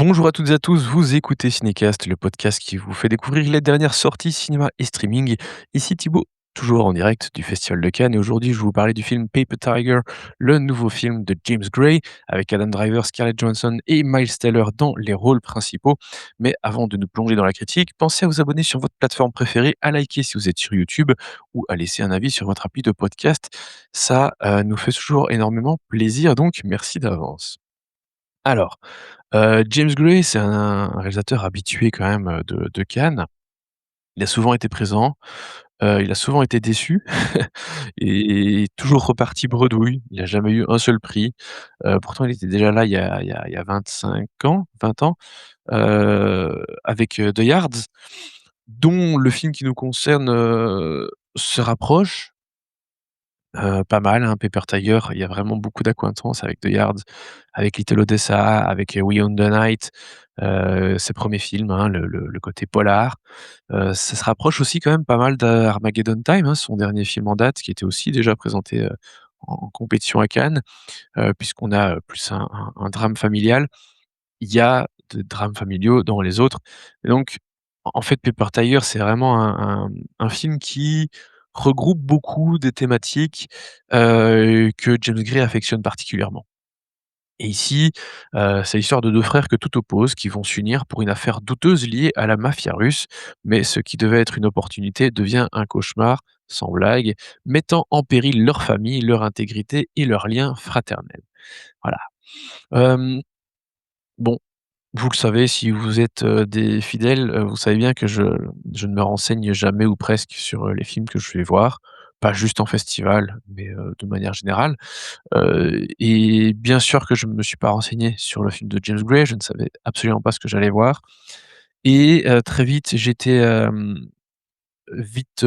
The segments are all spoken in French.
Bonjour à toutes et à tous, vous écoutez Cinécast, le podcast qui vous fait découvrir les dernières sorties cinéma et streaming. Ici Thibaut, toujours en direct du Festival de Cannes, et aujourd'hui je vais vous parler du film Paper Tiger, le nouveau film de James Gray, avec Adam Driver, Scarlett Johansson et Miles Teller dans les rôles principaux. Mais avant de nous plonger dans la critique, pensez à vous abonner sur votre plateforme préférée, à liker si vous êtes sur YouTube, ou à laisser un avis sur votre appli de podcast. Ça nous fait toujours énormément plaisir, donc merci d'avance. Alors, James Gray, c'est un réalisateur habitué quand même, de Cannes. Il a souvent été présent, il a souvent été déçu et toujours reparti bredouille. Il a jamais eu un seul prix. Pourtant il était déjà là il y a 25 ans, 20 ans, avec, The Yards, dont le film qui nous concerne, se rapproche. Pas mal, hein, Paper Tiger, il y a vraiment beaucoup d'accointances avec The Yards, avec Little Odessa, avec, We Own the Night, ses premiers films, hein, le côté polar. Ça se rapproche aussi quand même pas mal d'Armageddon Time, hein, son dernier film en date, qui était aussi déjà présenté, en compétition à Cannes, puisqu'on a, plus un drame familial. Il y a de drames familiaux dans les autres, et donc en fait, Paper Tiger, c'est vraiment un film qui regroupe beaucoup des thématiques, que James Gray affectionne particulièrement. Et ici, c'est l'histoire de 2 frères que tout oppose, qui vont s'unir pour une affaire douteuse liée à la mafia russe, mais ce qui devait être une opportunité devient un cauchemar, sans blague, mettant en péril leur famille, leur intégrité et leurs liens fraternels. Voilà. Hem, bon, vous le savez, si vous êtes, des fidèles, vous savez bien que je ne me renseigne jamais ou presque sur, les films que je vais voir, pas juste en festival, mais, de manière générale. Et bien sûr que je ne me suis pas renseigné sur le film de James Gray, je ne savais absolument pas ce que j'allais voir, et très vite j'étais, vite,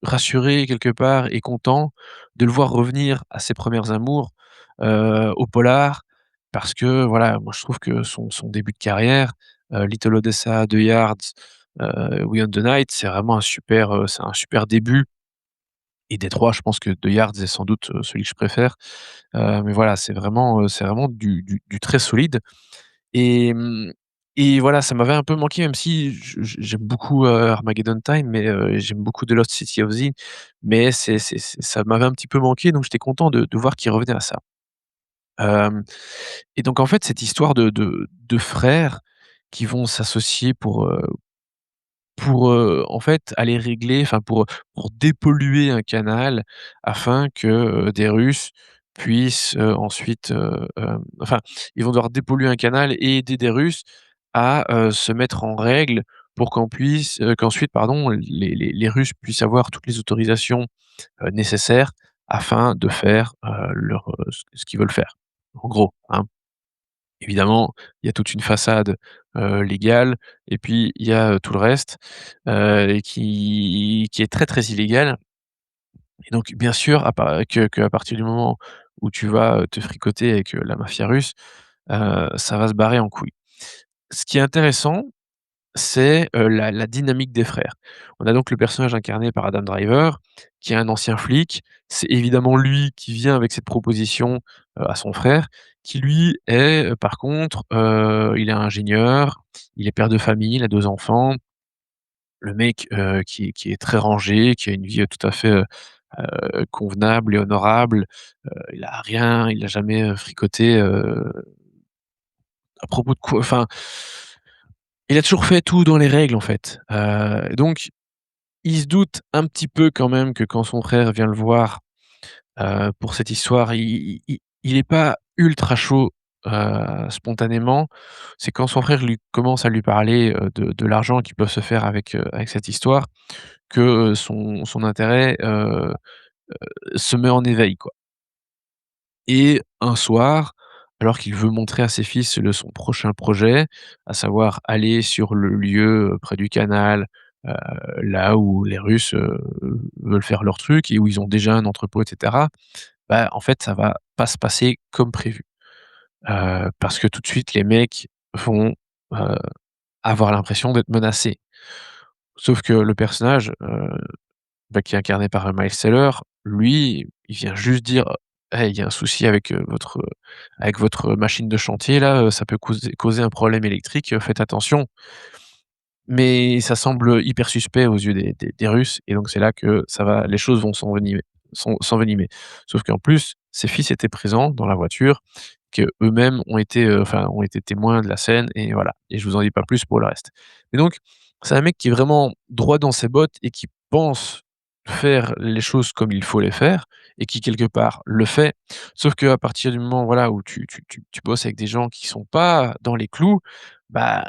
rassuré quelque part et content de le voir revenir à ses premières amours, au polar, parce que voilà, moi je trouve que son début de carrière, Little Odessa, The Yards, We Own the Night, c'est un super début, et des 3, je pense que The Yards est sans doute, celui que je préfère. Mais voilà, c'est vraiment du très solide, et et voilà, ça m'avait un peu manqué, même si j'aime beaucoup, Armageddon Time, mais j'aime beaucoup The Lost City of Z, mais ça m'avait un petit peu manqué, donc j'étais content de voir qu'il revenait à ça. Hem Et donc en fait, cette histoire de frères qui vont s'associer pour, en fait, aller régler, enfin pour dépolluer un canal afin que, des Russes puissent, ensuite, enfin, ils vont devoir dépolluer un canal et aider des Russes à, se mettre en règle pour qu'ensuite, pardon, les Russes puissent avoir toutes les autorisations, nécessaires afin de faire, ce qu'ils veulent faire. En gros, hein. Évidemment, il y a toute une façade, légale, et puis il y a, tout le reste, et qui est très, très illégal, et donc bien sûr, à partir du moment où tu vas, te fricoter avec, la mafia russe, ça va se barrer en couille. Ce qui est intéressant, c'est, la dynamique des frères. On a donc le personnage incarné par Adam Driver, qui est un ancien flic. C'est évidemment lui qui vient avec cette proposition, à son frère, qui lui est, par contre, il est ingénieur, il est père de famille, il a 2 enfants. Le mec, qui est très rangé, qui a une vie, tout à fait, convenable et honorable. Il a jamais, fricoté, à propos de quoi, enfin, il a toujours fait tout dans les règles, en fait. Donc il se doute un petit peu quand même que quand son frère vient le voir, pour cette histoire, il est pas ultra chaud, spontanément. C'est quand son frère lui commence à lui parler, de l'argent qu'ils peuvent se faire avec cette histoire, que, son intérêt, se met en éveil, quoi. Et un soir, alors qu'il veut montrer à ses fils son prochain projet, à savoir aller sur le lieu, près du canal, heu, là où les Russes, veulent faire leur truc et où ils ont déjà un entrepôt, et cetera, bah, en fait, ça va pas se passer comme prévu. Parce que tout de suite, les mecs vont, heu, avoir l'impression d'être menacés. Sauf que le personnage, bah, qui est incarné par, Miles Teller, lui, il vient juste dire: «Hey, il y a un souci avec votre machine de chantier là, ça peut causer un problème électrique, faites attention». Mais ça semble hyper suspect aux yeux des Russes et donc c'est là que ça va les choses vont s'envenimer. Sauf qu'en plus, ses fils étaient présents dans la voiture, qu'eux-mêmes ont été, enfin, ont été témoins de la scène et voilà et je vous en dis pas plus pour le reste. Et donc, c'est un mec qui est vraiment droit dans ses bottes et qui pense faire les choses comme il faut les faire et qui quelque part le fait. Sauf qu'à partir du moment, voilà, où tu bosses avec des gens qui sont pas dans les clous, bah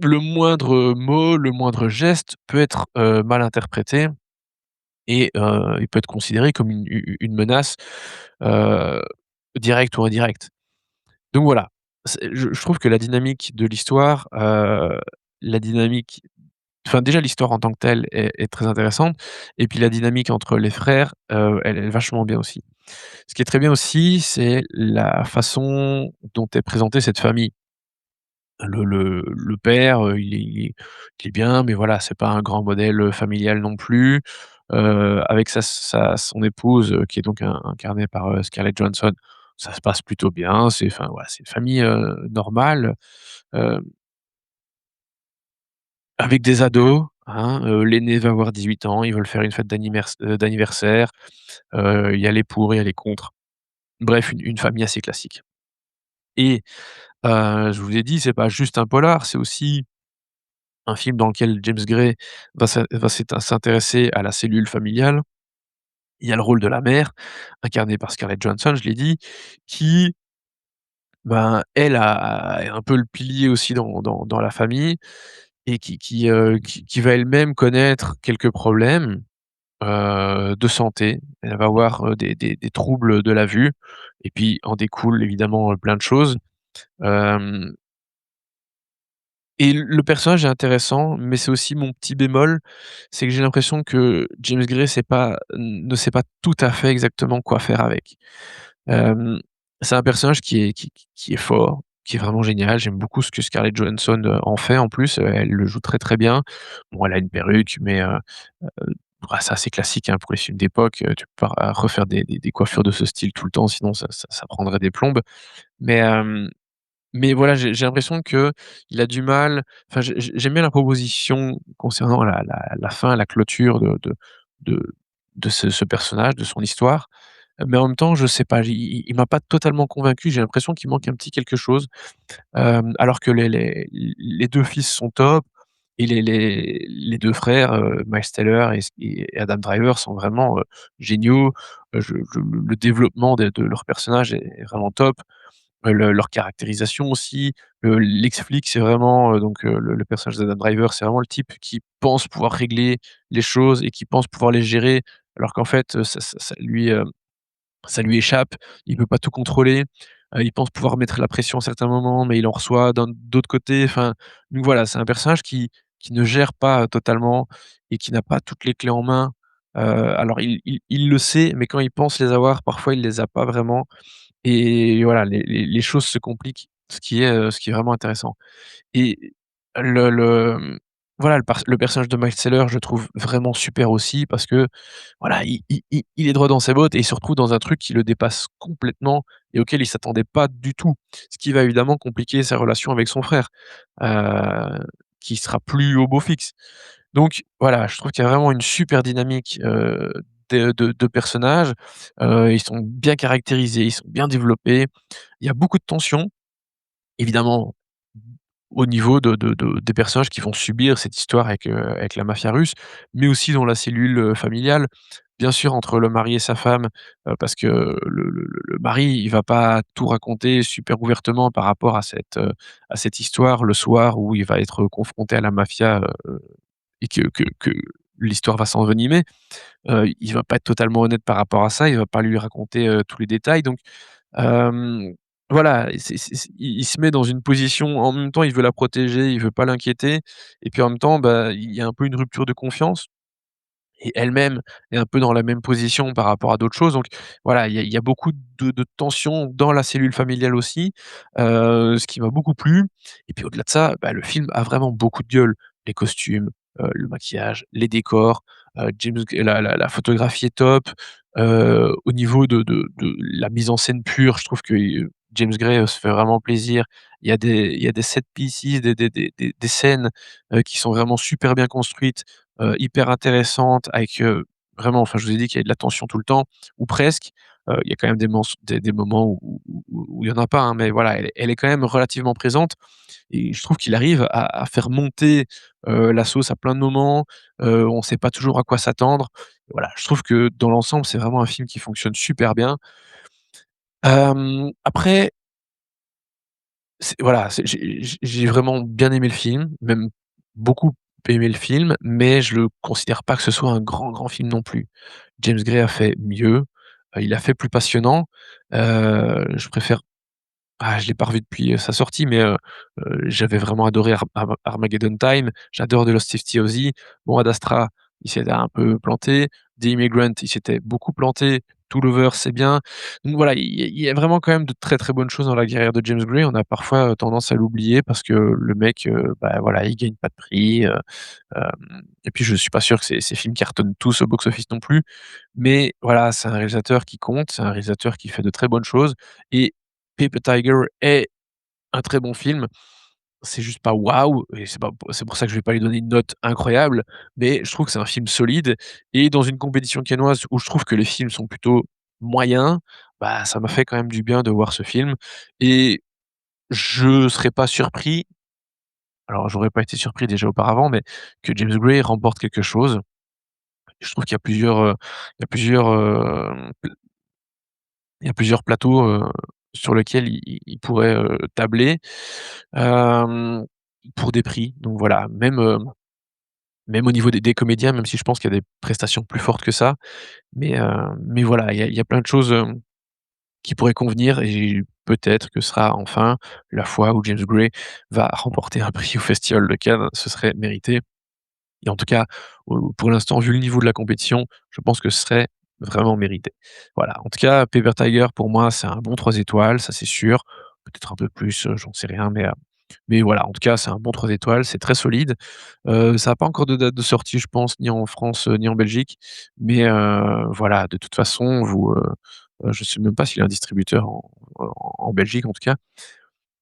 le moindre mot, le moindre geste peut être, mal interprété et il peut être considéré comme une menace, heu, directe ou indirecte. Donc voilà, je trouve que la dynamique de l'histoire, la dynamique enfin déjà l'histoire en tant que telle est très intéressante et puis la dynamique entre les frères, elle est vachement bien aussi. Ce qui est très bien aussi, c'est la façon dont est présentée cette famille. Le père, il est bien, mais voilà, c'est pas un grand modèle, familial non plus. Avec son épouse, qui est donc incarnée par, Scarlett Johansson, ça se passe plutôt bien. C'est enfin, voilà, c'est une famille, normale, heu, avec des ados, hein, l'aîné va avoir 18 ans, ils veulent faire une fête d'anniversaire, il y a les pour, il y a les contre. Bref, une famille assez classique et je vous ai dit, c'est pas juste un polar, c'est aussi un film dans lequel James Gray va s'intéresser à la cellule familiale. Il y a le rôle de la mère, incarnée par Scarlett Johansson, je l'ai dit, qui, ben, elle est un peu le pilier aussi dans la famille et qui va elle-même connaître quelques problèmes, de santé. Elle va avoir, des troubles de la vue et puis en découle évidemment, plein de choses. Hem Et le personnage est intéressant, mais c'est aussi mon petit bémol, c'est que j'ai l'impression que James Gray ne sait pas tout à fait exactement quoi faire avec. Hem, c'est un personnage qui est fort, qui est vraiment génial. J'aime beaucoup ce que Scarlett Johansson, en fait en plus, elle le joue très, très bien. Bon, elle a une perruque, mais bah, c'est assez classique, hein, pour les films d'époque, tu peux pas refaire des coiffures de ce style tout le temps, sinon ça prendrait des plombes. Mais mais voilà, j'ai l'impression qu'il a du mal enfin, j'aime bien la proposition concernant la fin, la clôture de de ce personnage, de son histoire, mais en même temps, je sais pas, il m'a pas totalement convaincu. J'ai l'impression qu'il manque un petit quelque chose, alors que les 2 fils sont top et les 2 frères, Miles Teller et Adam Driver sont vraiment, géniaux. Le développement de leurs personnages est vraiment top. Leur caractérisation aussi, l'ex-flic, c'est vraiment, donc le personnage d'Adam Driver, c'est vraiment le type qui pense pouvoir régler les choses et qui pense pouvoir les gérer, alors qu'en fait, ça lui échappe. Il peut pas tout contrôler. Il pense pouvoir mettre la pression à certains moments, mais il en reçoit d'autres côtés. Enfin, donc voilà, c'est un personnage qui ne gère pas totalement et qui n'a pas toutes les clés en main. Alors il le sait, mais quand il pense les avoir, parfois il les a pas vraiment. Et voilà, les choses se compliquent, ce qui est vraiment intéressant. Et voilà, le personnage de Miles Teller, je le trouve vraiment super aussi parce que, voilà, il est droit dans ses bottes et il se retrouve dans un truc qui le dépasse complètement et auquel il s'attendait pas du tout. Ce qui va évidemment compliquer sa relation avec son frère, heu, qui sera plus au beau fixe. Donc voilà, je trouve qu'il y a vraiment une super dynamique, de personnages, ils sont bien caractérisés, ils sont bien développés. Il y a beaucoup de tension, évidemment, au niveau des personnages qui vont subir cette histoire avec la mafia russe, mais aussi dans la cellule, familiale. Bien sûr, entre le mari et sa femme, parce que le mari, il va pas tout raconter super ouvertement par rapport à cette histoire le soir où il va être confronté à la mafia, et que l'histoire va s'envenimer. Il va pas être totalement honnête par rapport à ça, il va pas lui raconter, tous les détails donc hem, voilà, c'est il se met dans une position en même temps, il veut la protéger, il veut pas l'inquiéter et puis en même temps, bah, il y a un peu une rupture de confiance et elle-même est un peu dans la même position par rapport à d'autres choses donc voilà, il y a beaucoup de tensions dans la cellule familiale aussi, ce qui m'a beaucoup plu et puis au-delà de ça, bah, le film a vraiment beaucoup de gueule. Les costumes, le maquillage, les décors, James G la photographie est top. Au niveau de la mise en scène pure, je trouve que, James Gray, se fait vraiment plaisir. Il y a des set pieces, des scènes, qui sont vraiment super bien construites, hyper intéressantes avec, vraiment, enfin, je vous ai dit qu'il y avait de la tension tout le temps ou presque. Il y a quand même des moments où il y en a pas, hein, mais voilà, elle est quand même relativement présente et je trouve qu'il arrive à faire monter, la sauce à plein de moments. On ne sait pas toujours à quoi s'attendre. Voilà, je trouve que dans l'ensemble, c'est vraiment un film qui fonctionne super bien. Après, c'est voilà, j'ai vraiment bien aimé le film, même beaucoup aimé le film, mais je le considère pas que ce soit un grand, grand film non plus. James Gray a fait mieux, il a fait plus passionnant. Je préfère je l'ai pas revu depuis, sa sortie, mais j'avais vraiment adoré Armageddon Time. J'adore The Lost City aussi. Bon, Ad Astra, il s'était un peu planté. The Immigrant, il s'était beaucoup planté. To Lovers, c'est bien. Donc voilà, il y a vraiment quand même de très, très bonnes choses dans la carrière de James Gray. On a parfois, tendance à l'oublier parce que le mec, bah, voilà, il gagne pas de prix, et puis je suis pas sûr que ses films cartonnent tous au box-office non plus. Mais voilà, c'est un réalisateur qui compte, c'est un réalisateur qui fait de très bonnes choses et Paper Tiger est un très bon film. C'est juste pas waouh et c'est pour ça que je vais pas lui donner une note incroyable, mais je trouve que c'est un film solide et dans une compétition cannoise où je trouve que les films sont plutôt moyens, bah, ça m'a fait quand même du bien de voir ce film et je serais pas surpris, alors j'aurais pas été surpris déjà auparavant, mais que James Gray remporte quelque chose. Je trouve qu'il y a il y a plusieurs, il y a plusieurs plateaux, sur lesquels il pourrait, tabler, hem, pour des prix. Donc voilà, même au niveau des comédiens, même si je pense qu'il y a des prestations plus fortes que ça, mais voilà, il y a plein de choses, qui pourraient convenir et peut-être que ce sera enfin la fois où James Gray va remporter un prix au Festival de Cannes. Ce serait mérité. Et en tout cas, pour l'instant, vu le niveau de la compétition, je pense que ce serait vraiment mérité. Voilà, en tout cas, Paper Tiger pour moi, c'est un bon 3 étoiles, ça c'est sûr. Peut-être un peu plus, j'en sais rien, mais voilà, en tout cas, c'est un bon 3 étoiles, c'est très solide. Ça a pas encore de date de sortie, je pense, ni en France, ni en Belgique, mais voilà, de toute façon, je sais même pas s'il y a un distributeur en Belgique, en tout cas.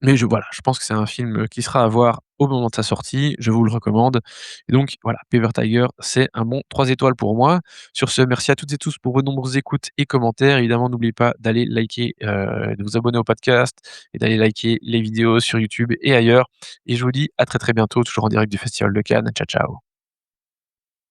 Mais voilà, je pense que c'est un film, qui sera à voir au moment de sa sortie, je vous le recommande et donc voilà, Paper Tiger, c'est un bon 3 étoiles pour moi. Sur ce, merci à toutes et tous pour vos nombreuses écoutes et commentaires. Évidemment, n'oubliez pas d'aller liker, de vous abonner au podcast et d'aller liker les vidéos sur YouTube et ailleurs et je vous dis à très, très bientôt, toujours en direct du Festival de Cannes. Ciao, ciao.